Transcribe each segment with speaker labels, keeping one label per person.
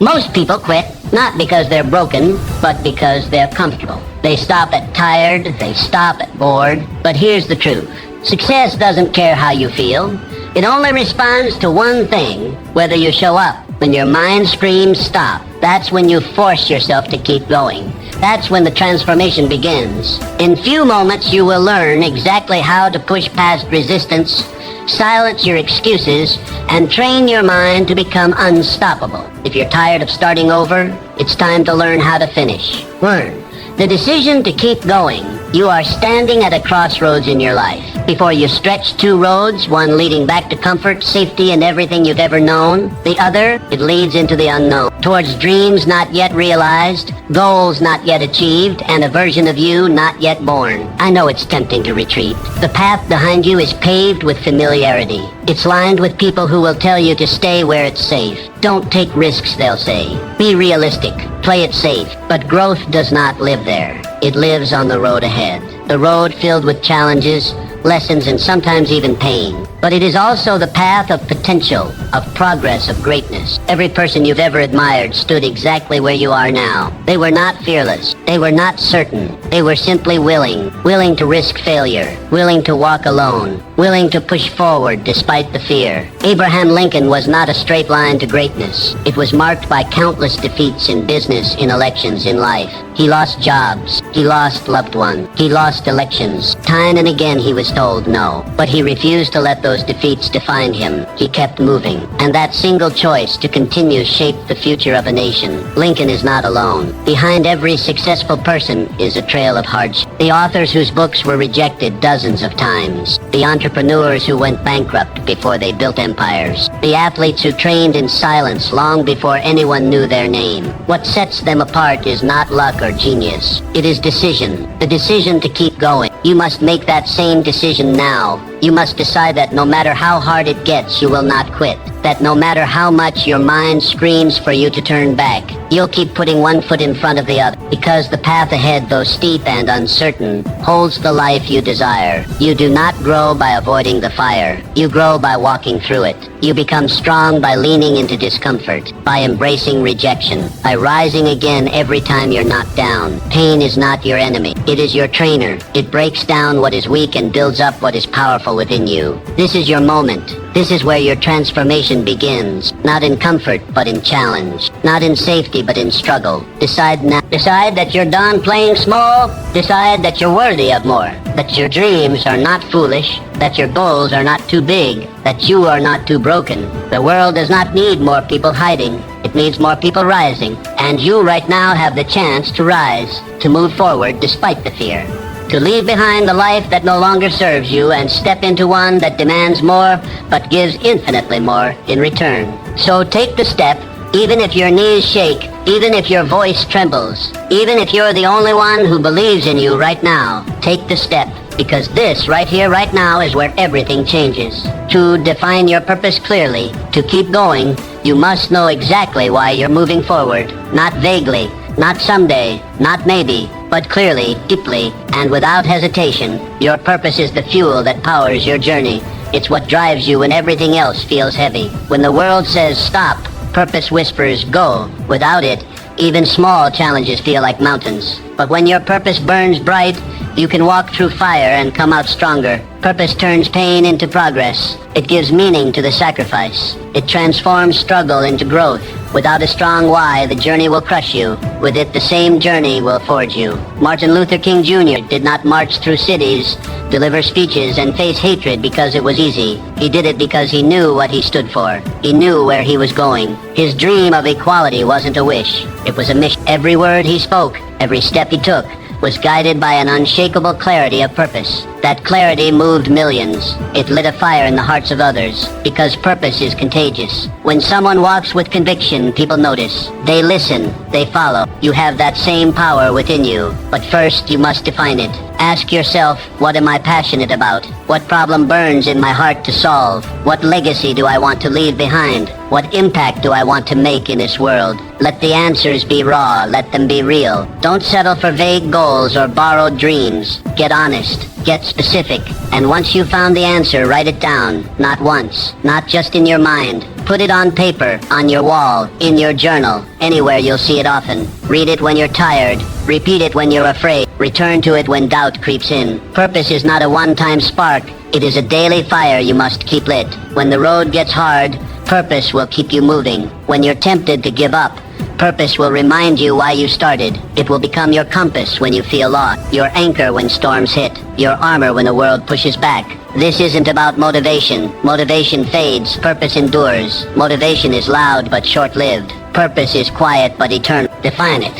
Speaker 1: Most people quit not because they're broken, but because they're comfortable. They stop at tired, they stop at bored. But here's the truth. Success doesn't care how you feel. It only responds to one thing, whether you show up. When your mind screams stop, that's when you force yourself to keep going. That's when the transformation begins. In few moments, you will learn exactly how to push past resistance, silence your excuses, and train your mind to become unstoppable. If you're tired of starting over, it's time to learn how to finish. Learn. The decision to keep going. You are standing at a crossroads in your life. Before you stretch two roads, one leading back to comfort, safety, and everything you've ever known. The other, it leads into the unknown. Towards dreams not yet realized, goals not yet achieved, and a version of you not yet born. I know it's tempting to retreat. The path behind you is paved with familiarity. It's lined with people who will tell you to stay where it's safe. Don't take risks, they'll say. Be realistic. Play it safe. But growth does not live there. It lives on the road ahead. The road filled with challenges, lessons, and sometimes even pain. But it is also the path of potential, of progress, of greatness. Every person you've ever admired stood exactly where you are now. They were not fearless. They were not certain. They were simply willing to risk failure, willing to walk alone, willing to push forward despite the fear. Abraham Lincoln was not a straight line to greatness. It was marked by countless defeats in business, in elections, in life. He lost jobs. He lost loved ones. He lost elections. Time and again he was told no, but he refused to let those defeats define him. He kept moving, and that single choice to continue shaped the future of a nation. Lincoln is not alone. Behind every successful person is a trail of hardship. The authors whose books were rejected dozens of times. The entrepreneurs who went bankrupt before they built empires. The athletes who trained in silence long before anyone knew their name. What sets them apart is not luck or genius. It is decision. The decision to keep going. You must make that same decision now. You must decide that no matter how hard it gets, you will not quit. That no matter how much your mind screams for you to turn back, you'll keep putting one foot in front of the other. Because the path ahead, though steep and uncertain, holds the life you desire. You do not grow by avoiding the fire. You grow by walking through it. You become strong by leaning into discomfort, by embracing rejection, by rising again every time you're knocked down. Pain is not your enemy. It is your trainer. It breaks down what is weak and builds up what is powerful within you. This is your moment. This is where your transformation begins. Not in comfort, but in challenge. Not in safety, but in struggle. Decide now. Decide that you're done playing small. Decide that you're worthy of more. That your dreams are not foolish. That your goals are not too big. That you are not too broken. The world does not need more people hiding. It needs more people rising. And you right now have the chance to rise, to move forward despite the fear. To leave behind the life that no longer serves you and step into one that demands more but gives infinitely more in return. So take the step, even if your knees shake, even if your voice trembles, even if you're the only one who believes in you right now. Take the step, because this right here, right now is where everything changes. To define your purpose clearly, to keep going, you must know exactly why you're moving forward, not vaguely, not someday, not maybe, but clearly, deeply, and without hesitation. Your purpose is the fuel that powers your journey. It's what drives you when everything else feels heavy. When the world says stop, purpose whispers go. Without it, even small challenges feel like mountains. But when your purpose burns bright, you can walk through fire and come out stronger. Purpose turns pain into progress. It gives meaning to the sacrifice. It transforms struggle into growth. Without a strong why, the journey will crush you. With it, the same journey will forge you. Martin Luther King Jr. did not march through cities, deliver speeches, and face hatred because it was easy. He did it because he knew what he stood for. He knew where he was going. His dream of equality wasn't a wish. It was a mission. Every word he spoke, every step he took, was guided by an unshakable clarity of purpose. That clarity moved millions. It lit a fire in the hearts of others, because purpose is contagious. When someone walks with conviction, people notice. They listen. They follow. You have that same power within you. But first, you must define it. Ask yourself, what am I passionate about? What problem burns in my heart to solve? What legacy do I want to leave behind? What impact do I want to make in this world? Let the answers be raw. Let them be real. Don't settle for vague goals or borrowed dreams. Get honest. Get specific. And once you've found the answer, write it down. Not once. Not just in your mind. Put it on paper, on your wall, in your journal, anywhere you'll see it often. Read it when you're tired. Repeat it when you're afraid. Return to it when doubt creeps in. Purpose is not a one-time spark. It is a daily fire you must keep lit. When the road gets hard, purpose will keep you moving. When you're tempted to give up, purpose will remind you why you started. It will become your compass when you feel lost, your anchor when storms hit, your armor when the world pushes back. This isn't about motivation. Motivation fades, purpose endures. Motivation is loud but short-lived. Purpose is quiet but eternal. Define it.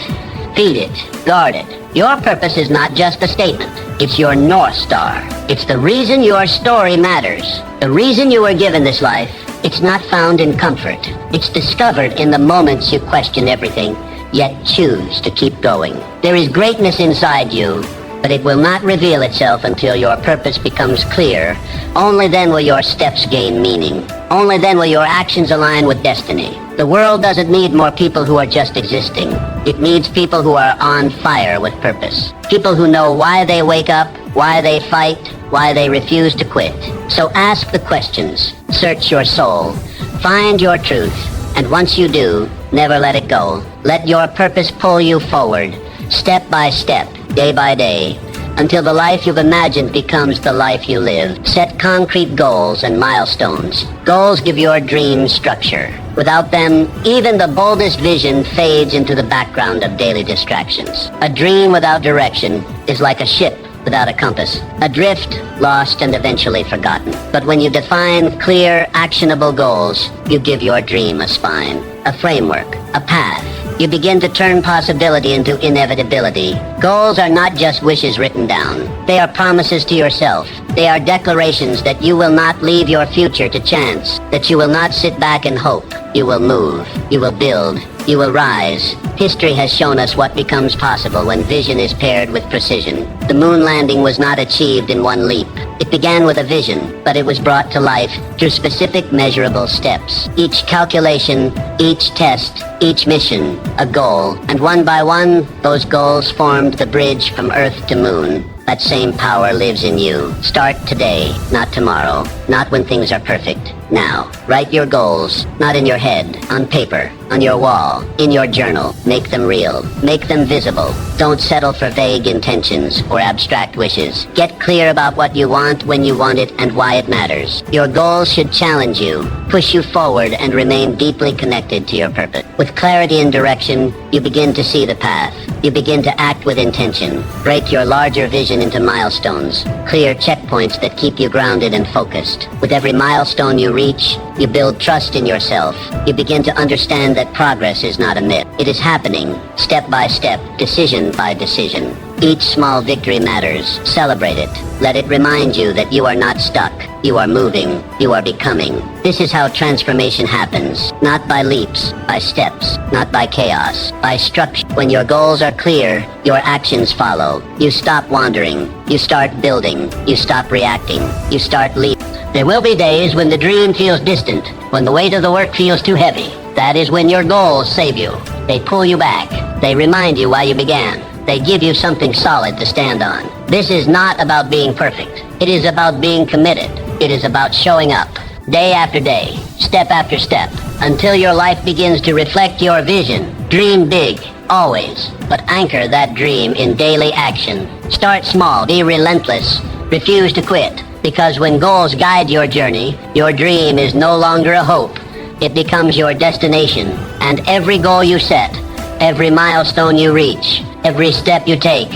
Speaker 1: Feed it. Guard it. Your purpose is not just a statement. It's your North Star. It's the reason your story matters. The reason you were given this life. It's not found in comfort. It's discovered in the moments you question everything, yet choose to keep going. There is greatness inside you, but it will not reveal itself until your purpose becomes clear. Only then will your steps gain meaning. Only then will your actions align with destiny. The world doesn't need more people who are just existing. It needs people who are on fire with purpose. People who know why they wake up, why they fight, why they refuse to quit. So ask the questions, search your soul, find your truth, and once you do, never let it go. Let your purpose pull you forward, step by step, day by day, until the life you've imagined becomes the life you live. Set concrete goals and milestones. Goals give your dreams structure. Without them, even the boldest vision fades into the background of daily distractions. A dream without direction is like a ship without a compass, adrift, lost, and eventually forgotten. But when you define clear, actionable goals, you give your dream a spine, a framework, a path. You begin to turn possibility into inevitability. Goals are not just wishes written down. They are promises to yourself. They are declarations that you will not leave your future to chance, that you will not sit back and hope. You will move. You will build. You will rise. History has shown us what becomes possible when vision is paired with precision. The moon landing was not achieved in one leap. It began with a vision, but it was brought to life through specific measurable steps. Each calculation, each test, each mission, a goal. And one by one, those goals formed the bridge from Earth to Moon. That same power lives in you. Start today, not tomorrow, not when things are perfect. Now, write your goals, not in your head, on paper, on your wall, in your journal. Make them real. Make them visible. Don't settle for vague intentions or abstract wishes. Get clear about what you want, when you want it, and why it matters. Your goals should challenge you, push you forward, and remain deeply connected to your purpose. With clarity and direction, you begin to see the path. You begin to act with intention. Break your larger vision into milestones, clear checkpoints that keep you grounded and focused. With every milestone you reach, you build trust in yourself. You begin to understand that progress is not a myth. It is happening, step by step, decision by decision. Each small victory matters. Celebrate it. Let it remind you that you are not stuck. You are moving. You are becoming. This is how transformation happens. Not by leaps, by steps, not by chaos, by structure. When your goals are clear, your actions follow. You stop wandering. You start building. You stop reacting. You start leaping. There will be days when the dream feels distant, when the weight of the work feels too heavy. That is when your goals save you. They pull you back. They remind you why you began. They give you something solid to stand on. This is not about being perfect. It is about being committed. It is about showing up, day after day, step after step, until your life begins to reflect your vision. Dream big, always, but anchor that dream in daily action. Start small, be relentless, refuse to quit, because when goals guide your journey, your dream is no longer a hope. It becomes your destination, and every goal you set, every milestone you reach, every step you take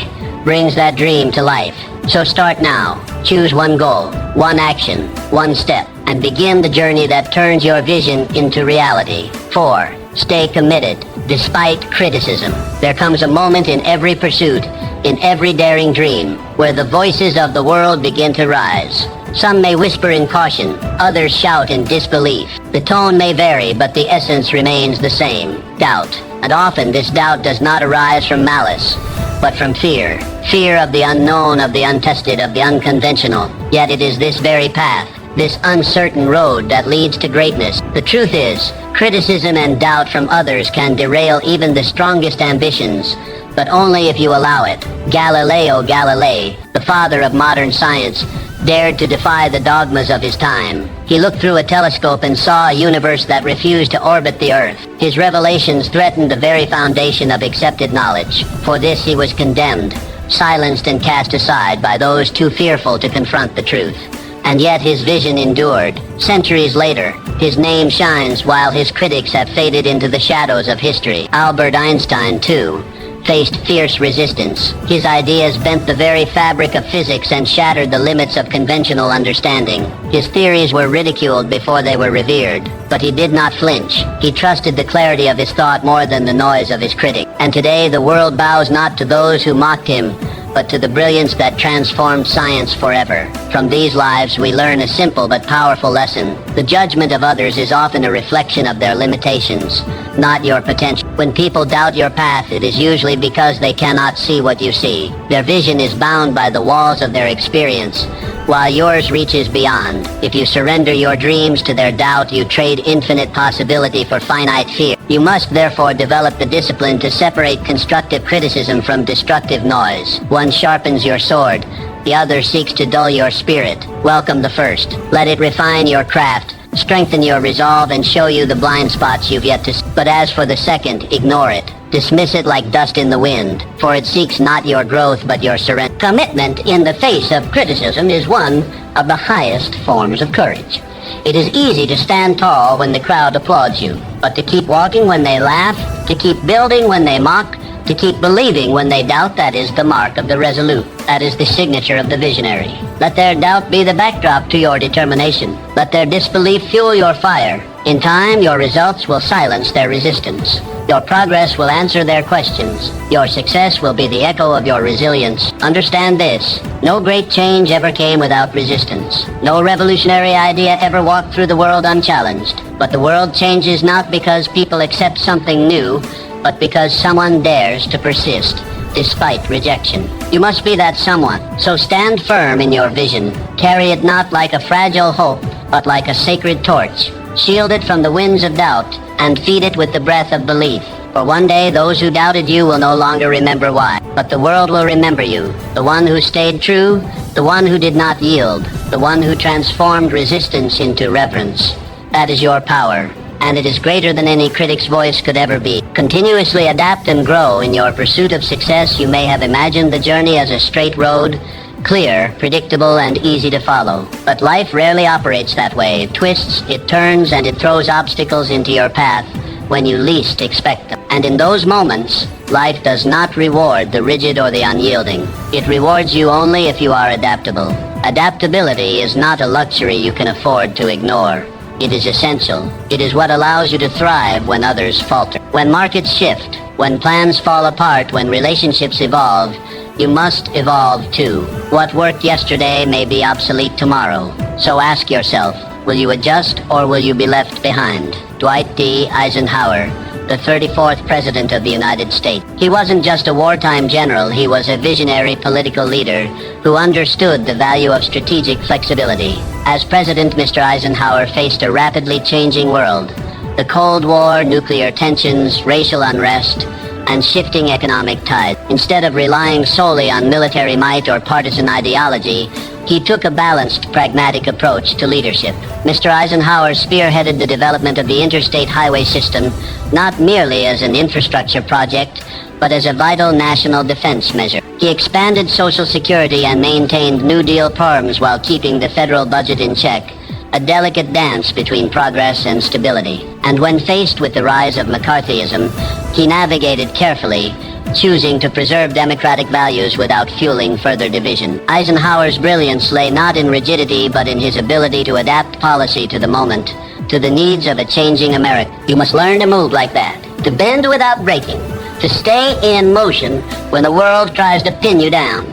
Speaker 1: brings that dream to life. So start now. Choose one goal, one action, one step, and begin the journey that turns your vision into reality. 4. Stay committed, despite criticism. There comes a moment in every pursuit, in every daring dream, where the voices of the world begin to rise. Some may whisper in caution, others shout in disbelief. The tone may vary, but the essence remains the same. Doubt. And often this doubt does not arise from malice, but from fear. Fear of the unknown, of the untested, of the unconventional. Yet it is this very path, this uncertain road that leads to greatness. The truth is, criticism and doubt from others can derail even the strongest ambitions, but only if you allow it. Galileo Galilei, the father of modern science, dared to defy the dogmas of his time. He looked through a telescope and saw a universe that refused to orbit the Earth. His revelations threatened the very foundation of accepted knowledge. For this he was condemned, silenced and cast aside by those too fearful to confront the truth. And yet his vision endured. Centuries later, his name shines while his critics have faded into the shadows of history. Albert Einstein, too, faced fierce resistance. His ideas bent the very fabric of physics and shattered the limits of conventional understanding. His theories were ridiculed before they were revered, but he did not flinch. He trusted the clarity of his thought more than the noise of his critic. And today the world bows not to those who mocked him, but to the brilliance that transformed science forever. From these lives we learn a simple but powerful lesson. The judgment of others is often a reflection of their limitations, not your potential. When people doubt your path, it is usually because they cannot see what you see. Their vision is bound by the walls of their experience, while yours reaches beyond. If you surrender your dreams to their doubt, you trade infinite possibility for finite fear. You must therefore develop the discipline to separate constructive criticism from destructive noise. One sharpens your sword, the other seeks to dull your spirit. Welcome the first. Let it refine your craft, strengthen your resolve, and show you the blind spots you've yet to see. But as for the second, ignore it. Dismiss it like dust in the wind, for it seeks not your growth but your surrender. Commitment in the face of criticism is one of the highest forms of courage. It is easy to stand tall when the crowd applauds you, but to keep walking when they laugh, to keep building when they mock, to keep believing when they doubt, that is the mark of the resolute. That is the signature of the visionary. Let their doubt be the backdrop to your determination. Let their disbelief fuel your fire. In time, your results will silence their resistance. Your progress will answer their questions. Your success will be the echo of your resilience. Understand this: no great change ever came without resistance. No revolutionary idea ever walked through the world unchallenged. But the world changes not because people accept something new, but because someone dares to persist despite rejection. You must be that someone. So stand firm in your vision. Carry it not like a fragile hope, but like a sacred torch. Shield it from the winds of doubt, and feed it with the breath of belief. For one day those who doubted you will no longer remember why, but the world will remember you. The one who stayed true, the one who did not yield, the one who transformed resistance into reverence. That is your power, and it is greater than any critic's voice could ever be. Continuously adapt and grow in your pursuit of success. You may have imagined the journey as a straight road, clear, predictable, and easy to follow. But life rarely operates that way. It twists, it turns, and it throws obstacles into your path when you least expect them. And in those moments, life does not reward the rigid or the unyielding. It rewards you only if you are adaptable. Adaptability is not a luxury you can afford to ignore. It is essential. It is what allows you to thrive when others falter. When markets shift, when plans fall apart, when relationships evolve, you must evolve too. What worked yesterday may be obsolete tomorrow. So ask yourself, will you adjust or will you be left behind? Dwight D. Eisenhower, the 34th President of the United States. He wasn't just a wartime general, he was a visionary political leader who understood the value of strategic flexibility. As president, Mr. Eisenhower faced a rapidly changing world. The Cold War, nuclear tensions, racial unrest, and shifting economic tides. Instead of relying solely on military might or partisan ideology, he took a balanced, pragmatic approach to leadership. Mr. Eisenhower spearheaded the development of the interstate highway system, not merely as an infrastructure project, but as a vital national defense measure. He expanded Social Security and maintained New Deal reforms while keeping the federal budget in check, a delicate dance between progress and stability. And when faced with the rise of McCarthyism, he navigated carefully, choosing to preserve democratic values without fueling further division. Eisenhower's brilliance lay not in rigidity, but in his ability to adapt policy to the moment, to the needs of a changing America. You must learn to move like that, to bend without breaking, to stay in motion when the world tries to pin you down.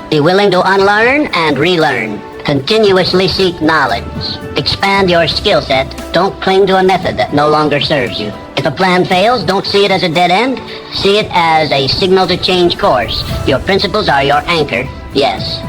Speaker 1: Be willing to unlearn and relearn. Continuously seek knowledge. Expand your skill set. Don't cling to a method that no longer serves you. If a plan fails, don't see it as a dead end. See it as a signal to change course. Your principles are your anchor, yes.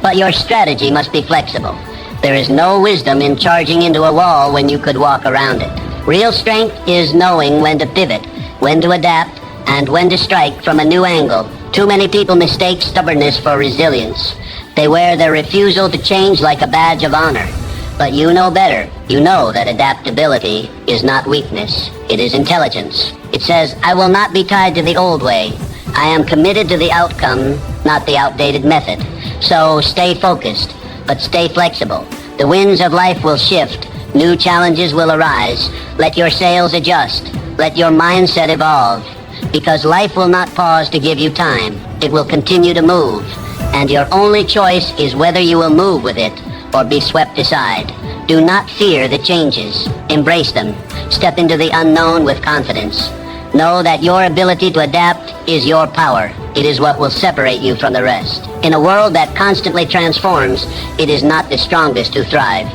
Speaker 1: But your strategy must be flexible. There is no wisdom in charging into a wall when you could walk around it. Real strength is knowing when to pivot, when to adapt, and when to strike from a new angle. Too many people mistake stubbornness for resilience. They wear their refusal to change like a badge of honor. But you know better. You know that adaptability is not weakness. It is intelligence. It says, I will not be tied to the old way. I am committed to the outcome, not the outdated method. So stay focused, but stay flexible. The winds of life will shift. New challenges will arise. Let your sails adjust. Let your mindset evolve. Because life will not pause to give you time. It will continue to move. And your only choice is whether you will move with it or be swept aside. Do not fear the changes. Embrace them. Step into the unknown with confidence. Know that your ability to adapt is your power. It is what will separate you from the rest. In a world that constantly transforms, it is not the strongest who thrive.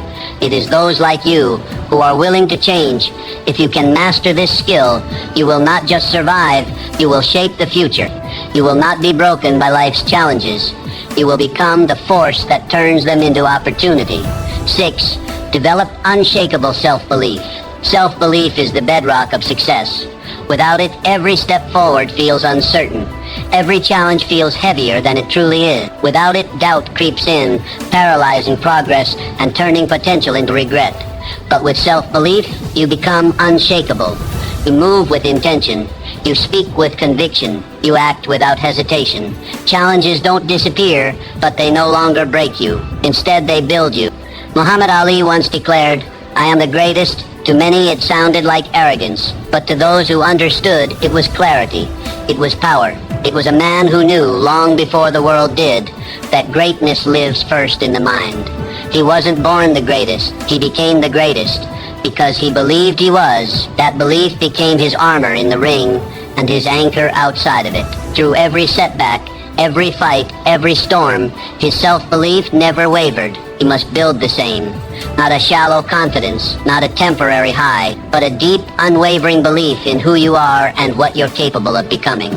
Speaker 1: It is those like you who are willing to change. If you can master this skill, you will not just survive, you will shape the future. You will not be broken by life's challenges. You will become the force that turns them into opportunity. 6. Develop unshakable self-belief. Self-belief is the bedrock of success. Without it, every step forward feels uncertain. Every challenge feels heavier than it truly is. Without it, doubt creeps in, paralyzing progress and turning potential into regret. But with self-belief, you become unshakable. You move with intention. You speak with conviction. You act without hesitation. Challenges don't disappear, but they no longer break you. Instead, they build you. Muhammad Ali once declared, I am the greatest. To many, it sounded like arrogance, but to those who understood, it was clarity. It was power. It was a man who knew, long before the world did, that greatness lives first in the mind. He wasn't born the greatest. He became the greatest. Because he believed he was, that belief became his armor in the ring and his anchor outside of it. Through every setback, every fight, every storm, his self-belief never wavered. He must build the same. Not a shallow confidence, not a temporary high, but a deep, unwavering belief in who you are and what you're capable of becoming.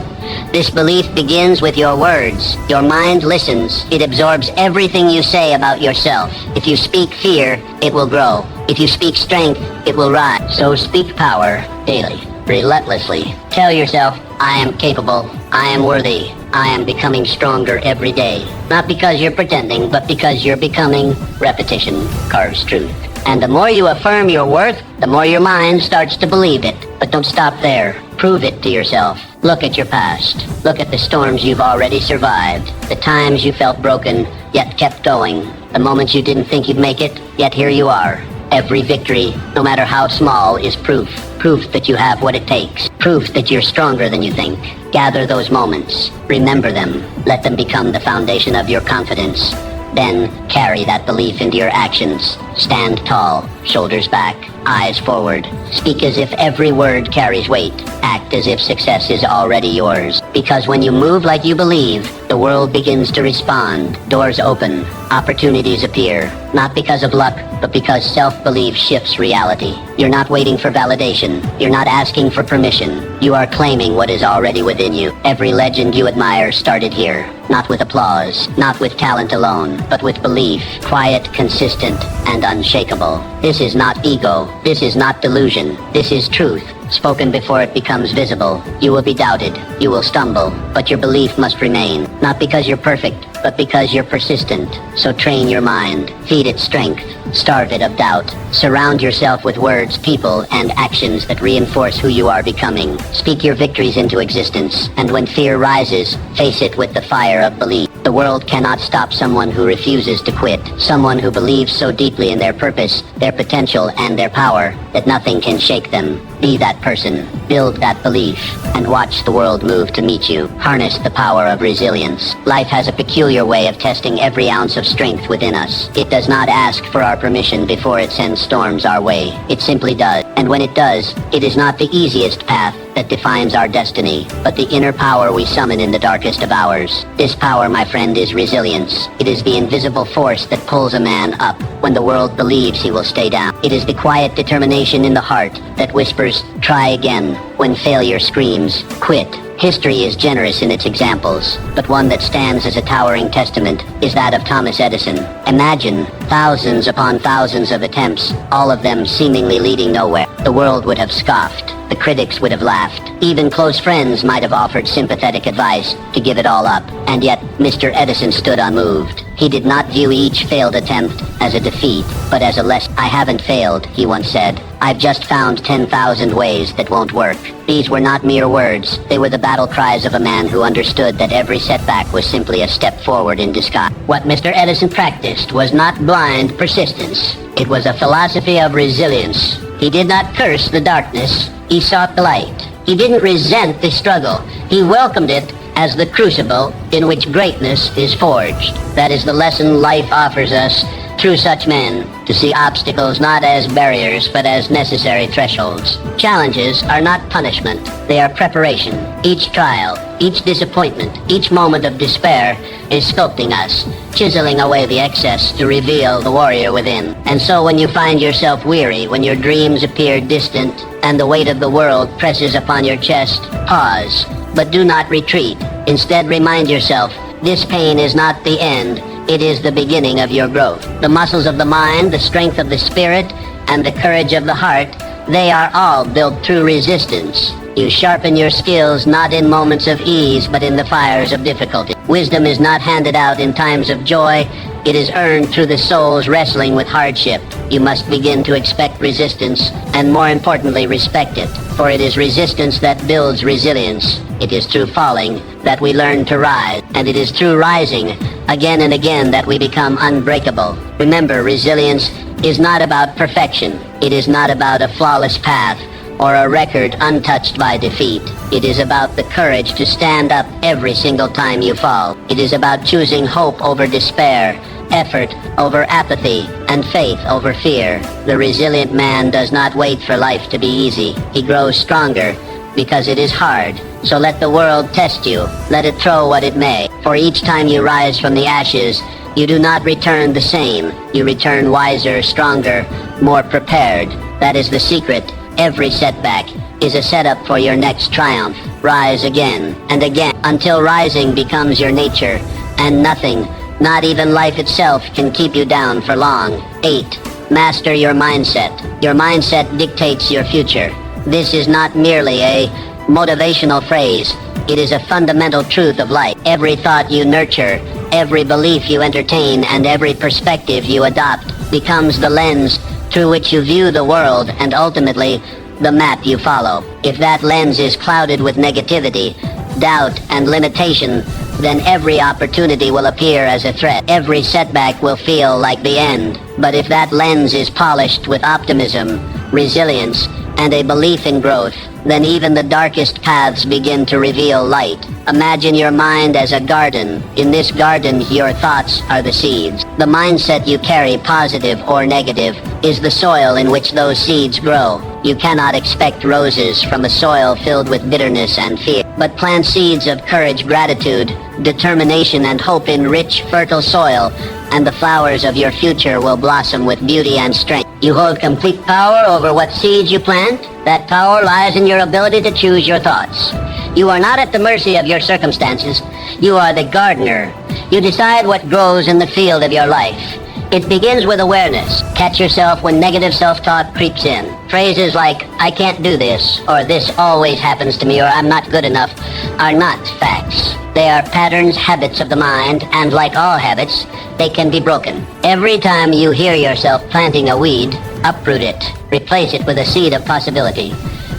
Speaker 1: This belief begins with your words. Your mind listens. It absorbs everything you say about yourself. If you speak fear, it will grow. If you speak strength, it will rise. So speak power daily, relentlessly. Tell yourself, I am capable. I am worthy. I am becoming stronger every day. Not because you're pretending, but because you're becoming. Repetition carves truth. And the more you affirm your worth, the more your mind starts to believe it. But don't stop there. Prove it to yourself. Look at your past. Look at the storms you've already survived. The times you felt broken, yet kept going. The moments you didn't think you'd make it, yet here you are. Every victory, no matter how small, is proof. Proof that you have what it takes. Proof that you're stronger than you think. Gather those moments. Remember them. Let them become the foundation of your confidence. Then carry that belief into your actions. Stand tall, shoulders back, eyes forward. Speak as if every word carries weight. Act as if success is already yours. Because when you move like you believe, the world begins to respond. Doors open. Opportunities appear. Not because of luck, but because self-belief shifts reality. You're not waiting for validation. You're not asking for permission. You are claiming what is already within you. Every legend you admire started here. Not with applause, not with talent alone, but with belief. Quiet, consistent, and unshakable. This is not ego. This is not delusion. This is truth. Spoken before it becomes visible. You will be doubted. You will stumble. But your belief must remain. Not because you're perfect, but because you're persistent. So train your mind. Feed it strength. Starve it of doubt. Surround yourself with words, people, and actions that reinforce who you are becoming. Speak your victories into existence. And when fear rises, face it with the fire of belief. The world cannot stop someone who refuses to quit. Someone who believes so deeply in their purpose, their potential, and their power that nothing can shake them. Be that person. Build that belief. And watch the world move to meet you. Harness the power of resilience. Life has a peculiar way of testing every ounce of strength within us. It does not ask for our permission before it sends storms our way. It simply does. And when it does, it is not the easiest path that defines our destiny, but the inner power we summon in the darkest of hours. This power, my friend, is resilience. It is the invisible force that pulls a man up when the world believes he will stay down. It is the quiet determination in the heart that whispers, try again, when failure screams, quit. History is generous in its examples, but one that stands as a towering testament is that of Thomas Edison. Imagine thousands upon thousands of attempts, all of them seemingly leading nowhere. The world would have scoffed. The critics would have laughed. Even close friends might have offered sympathetic advice to give it all up. And yet, Mr. Edison stood unmoved. He did not view each failed attempt as a defeat, but as a lesson. "I haven't failed," he once said. "I've just found 10,000 ways that won't work." These were not mere words. They were the battle cries of a man who understood that every setback was simply a step forward in disguise. What Mr. Edison practiced was not blind persistence. It was a philosophy of resilience. He did not curse the darkness. He sought the light. He didn't resent the struggle. He welcomed it as the crucible in which greatness is forged. That is the lesson life offers us through such men, to see obstacles not as barriers but as necessary thresholds. Challenges are not punishment, they are preparation. Each trial, each disappointment, each moment of despair is sculpting us, chiseling away the excess to reveal the warrior within. And so when you find yourself weary, when your dreams appear distant, and the weight of the world presses upon your chest, pause, but do not retreat. Instead, remind yourself, this pain is not the end. It is the beginning of your growth. The muscles of the mind, the strength of the spirit, and the courage of the heart, they are all built through resistance. You sharpen your skills not in moments of ease, but in the fires of difficulty. Wisdom is not handed out in times of joy. It is earned through the soul's wrestling with hardship. You must begin to expect resistance, and more importantly, respect it. For it is resistance that builds resilience. It is through falling that we learn to rise, and it is through rising again and again that we become unbreakable. Remember, resilience is not about perfection. It is not about a flawless path or a record untouched by defeat. It is about the courage to stand up every single time you fall. It is about choosing hope over despair, effort over apathy, and faith over fear. The resilient man does not wait for life to be easy. He grows stronger because it is hard. So let the world test you. Let it throw what it may. For each time you rise from the ashes, you do not return the same. You return wiser, stronger, more prepared. That is the secret. Every setback is a setup for your next triumph. Rise again and again until rising becomes your nature, and nothing, not even life itself, can keep you down for long. 8. Master your mindset. Your mindset dictates your future. This is not merely a motivational phrase. It is a fundamental truth of life. Every thought you nurture, every belief you entertain, and every perspective you adopt becomes the lens through which you view the world, and ultimately the map you follow. If that lens is clouded with negativity, doubt, and limitation, then every opportunity will appear as a threat. Every setback will feel like the end. But if that lens is polished with optimism, resilience, and a belief in growth, then even the darkest paths begin to reveal light. Imagine your mind as a garden. In this garden, your thoughts are the seeds. The mindset you carry, positive or negative, is the soil in which those seeds grow. You cannot expect roses from a soil filled with bitterness and fear, but plant seeds of courage, gratitude, determination, and hope in rich, fertile soil, and the flowers of your future will blossom with beauty and strength. You hold complete power over what seeds you plant. That power lies in your ability to choose your thoughts. You are not at the mercy of your circumstances. You are the gardener. You decide what grows in the field of your life. It begins with awareness. Catch yourself when negative self-talk creeps in. Phrases like, "I can't do this," or "this always happens to me," or "I'm not good enough," are not facts. They are patterns, habits of the mind, and like all habits, they can be broken. Every time you hear yourself planting a weed, uproot it. Replace it with a seed of possibility.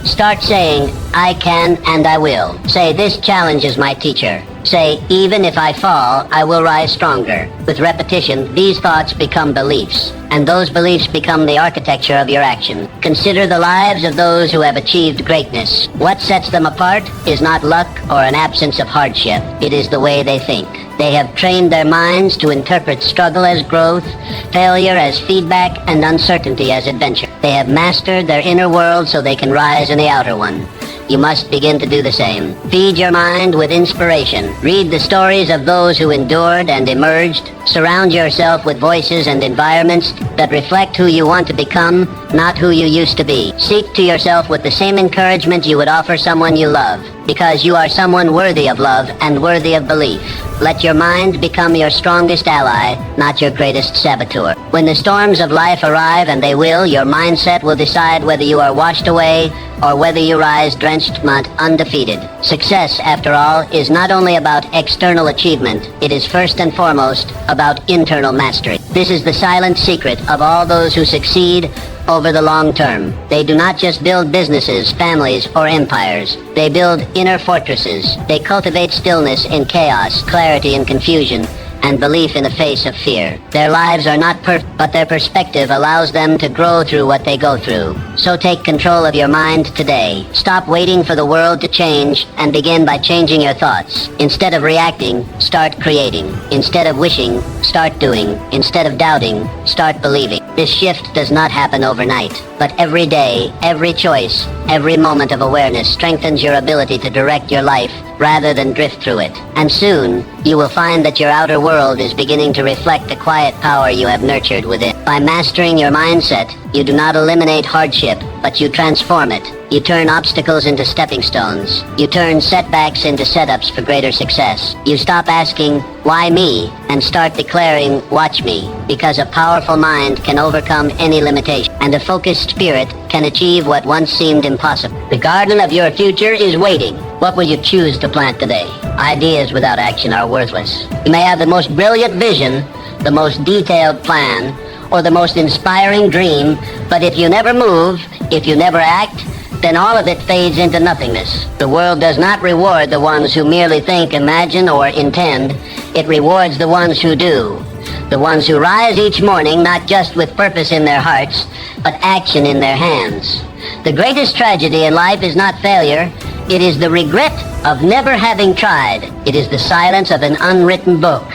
Speaker 1: Start saying, "I can and I will." Say, "This challenge is my teacher." Say, "Even if I fall, I will rise stronger." With repetition, these thoughts become beliefs, and those beliefs become the architecture of your action. Consider the lives of those who have achieved greatness. What sets them apart is not luck or an absence of hardship. It is the way they think. They have trained their minds to interpret struggle as growth, failure as feedback, and uncertainty as adventure. They have mastered their inner world so they can rise in the outer one. You must begin to do the same. Feed your mind with inspiration. Read the stories of those who endured and emerged. Surround yourself with voices and environments that reflect who you want to become, not who you used to be. Seek to yourself with the same encouragement you would offer someone you love. because you are someone worthy of love and worthy of belief. Let your mind become your strongest ally, not your greatest saboteur. When the storms of life arrive, and they will, your mindset will decide whether you are washed away or whether you rise drenched but undefeated. Success, after all, is not only about external achievement, it is first and foremost about internal mastery. This is the silent secret of all those who succeed over the long term. They do not just build businesses, families, or empires. They build inner fortresses. They cultivate stillness in chaos, clarity in confusion, and belief in the face of fear. Their lives are not perfect, but their perspective allows them to grow through what they go through. So take control of your mind today. Stop waiting for the world to change and begin by changing your thoughts. Instead of reacting, start creating. Instead of wishing, start doing. Instead of doubting, start believing. This shift does not happen overnight, but every day, every choice, every moment of awareness strengthens your ability to direct your life rather than drift through it. And soon, you will find that your outer world is beginning to reflect the quiet power you have nurtured within. By mastering your mindset, you do not eliminate hardship, but you transform it. You turn obstacles into stepping stones. You turn setbacks into setups for greater success. You stop asking, why me? And start declaring, watch me. Because a powerful mind can overcome any limitation, and a focused spirit can achieve what once seemed impossible. The garden of your future is waiting. What will you choose to plant today? Ideas without action are worthless. You may have the most brilliant vision, the most detailed plan, or the most inspiring dream, but if you never move, if you never act, then all of it fades into nothingness. The world does not reward the ones who merely think, imagine, or intend. It rewards the ones who do. The ones who rise each morning not just with purpose in their hearts, but action in their hands. The greatest tragedy in life is not failure. It is the regret of never having tried. It is the silence of an unwritten book,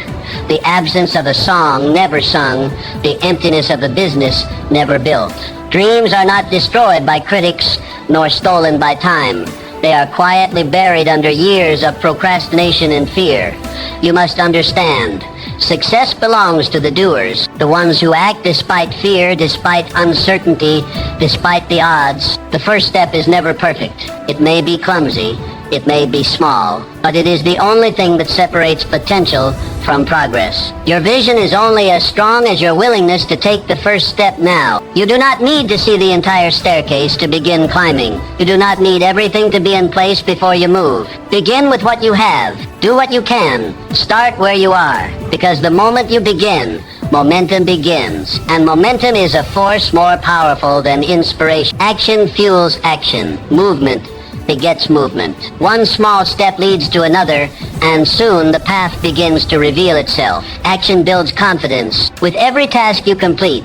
Speaker 1: the absence of a song never sung, the emptiness of a business never built. Dreams are not destroyed by critics nor stolen by time. They are quietly buried under years of procrastination and fear. You must understand, success belongs to the doers, the ones who act despite fear, despite uncertainty, despite the odds. The first step is never perfect. It may be clumsy, it may be small, but it is the only thing that separates potential from progress. Your vision is only as strong as your willingness to take the first step now. You do not need to see the entire staircase to begin climbing. You do not need everything to be in place before you move. Begin with what you have. Do what you can. Start where you are. Because the moment you begin, momentum begins. And momentum is a force more powerful than inspiration. Action fuels action. Movement begets movement. One small step leads to another, and soon the path begins to reveal itself. Action builds confidence. With every task you complete,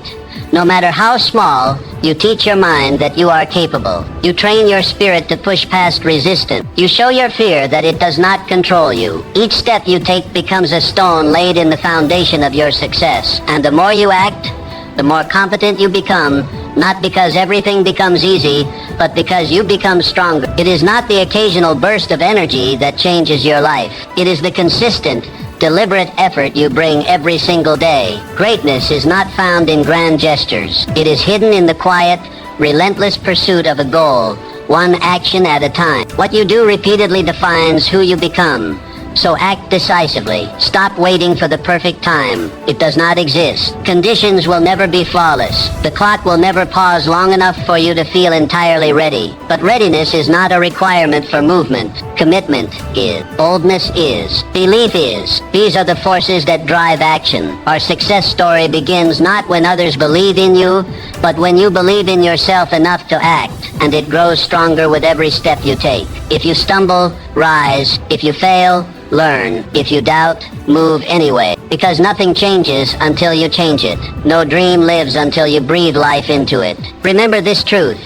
Speaker 1: no matter how small, you teach your mind that you are capable. You train your spirit to push past resistance. You show your fear that it does not control you. Each step you take becomes a stone laid in the foundation of your success. And the more you act, the more competent you become, not because everything becomes easy, but because you become stronger. It is not the occasional burst of energy that changes your life. It is the consistent, deliberate effort you bring every single day. Greatness is not found in grand gestures. It is hidden in the quiet, relentless pursuit of a goal, one action at a time. What you do repeatedly defines who you become. So act decisively. Stop waiting for the perfect time. It does not exist. Conditions will never be flawless. The clock will never pause long enough for you to feel entirely ready. But readiness is not a requirement for movement. Commitment is. Boldness is. Belief is. These are the forces that drive action. Our success story begins not when others believe in you, but when you believe in yourself enough to act, and it grows stronger with every step you take. If you stumble, rise. If you fail, learn. If you doubt, move anyway. Because nothing changes until you change it. No dream lives until you breathe life into it. Remember this truth.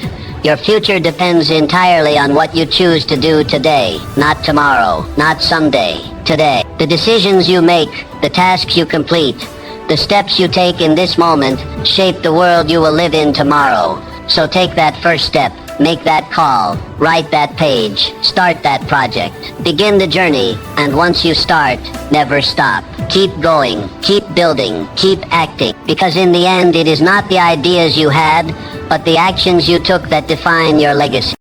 Speaker 1: Your future depends entirely on what you choose to do today, not tomorrow, not someday, today. The decisions you make, the tasks you complete, the steps you take in this moment shape the world you will live in tomorrow. So take that first step. Make that call, write that page, start that project, begin the journey, and once you start, never stop. Keep going, keep building, keep acting, because in the end it is not the ideas you had, but the actions you took that define your legacy.